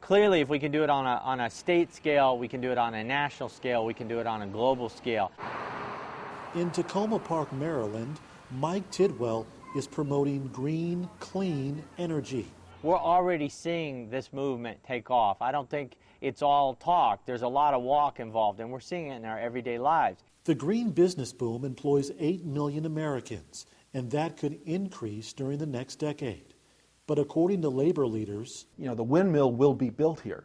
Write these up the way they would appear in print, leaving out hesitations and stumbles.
Clearly, if we can do it on a state scale, we can do it on a national scale, we can do it on a global scale. In Tacoma Park, Maryland, Mike Tidwell is promoting green, clean energy. We're already seeing this movement take off. I don't think it's all talk. There's a lot of walk involved, and we're seeing it in our everyday lives. The green business boom employs 8 million Americans, and that could increase during the next decade. But according to labor leaders, the windmill will be built here.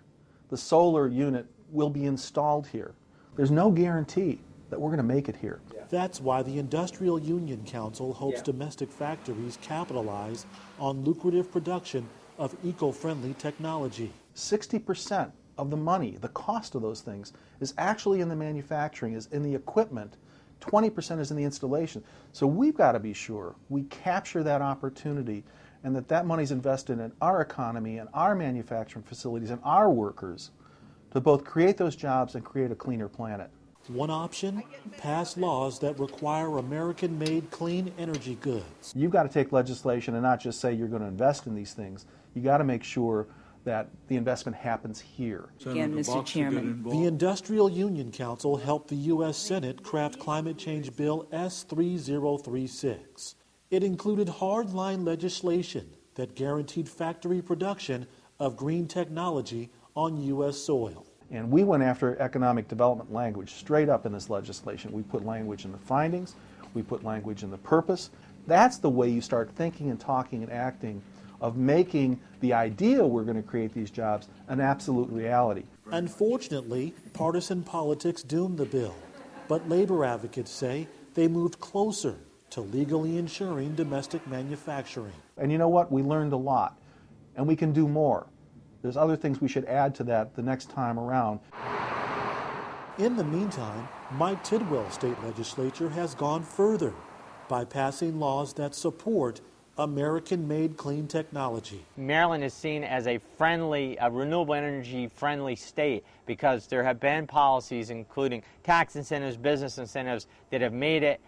The solar unit will be installed here. There's no guarantee that we're going to make it here. That's why the Industrial Union Council hopes domestic factories capitalize on lucrative production of eco-friendly technology. 60% of the money, the cost of those things, is actually in the manufacturing, is in the equipment. 20% is in the installation. So we've got to be sure we capture that opportunity and that money's invested in our economy and our manufacturing facilities and our workers to both create those jobs and create a cleaner planet. One option, pass laws that require American-made clean energy goods. You've got to take legislation and not just say you're going to invest in these things. You've got to make sure that the investment happens here. Again, Mr. Chairman. The Industrial Union Council helped the U.S. Senate craft Climate Change Bill S-3036. It included hardline legislation that guaranteed factory production of green technology on U.S. soil. And we went after economic development language straight up in this legislation. We put language in the findings. We put language in the purpose. That's the way you start thinking and talking and acting of making the idea we're going to create these jobs an absolute reality. Unfortunately, partisan politics doomed the bill. But labor advocates say they moved closer to legally ensuring domestic manufacturing. And you know what? We learned a lot, and we can do more. There's other things we should add to that the next time around. In the meantime, Mike Tidwell's state legislature has gone further by passing laws that support American-made clean technology. Maryland is seen as a renewable energy friendly state because there have been policies including tax incentives, business incentives that have made it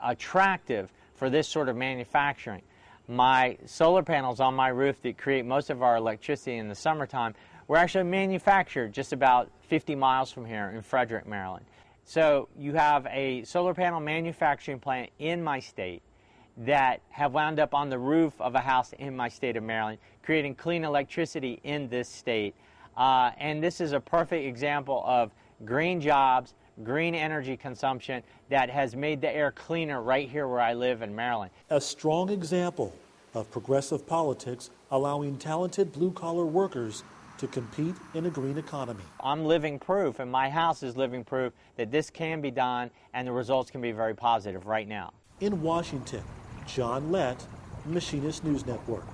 attractive for this sort of manufacturing. My solar panels on my roof that create most of our electricity in the summertime were actually manufactured just about 50 miles from here in Frederick, Maryland. So you have a solar panel manufacturing plant in my state that have wound up on the roof of a house in my state of Maryland, creating clean electricity in this state. And this is a perfect example of green jobs, green energy consumption that has made the air cleaner right here where I live in Maryland. A strong example of progressive politics allowing talented blue-collar workers to compete in a green economy. I'm living proof, and my house is living proof, that this can be done and the results can be very positive right now. In Washington, John Lett, Machinist News Network.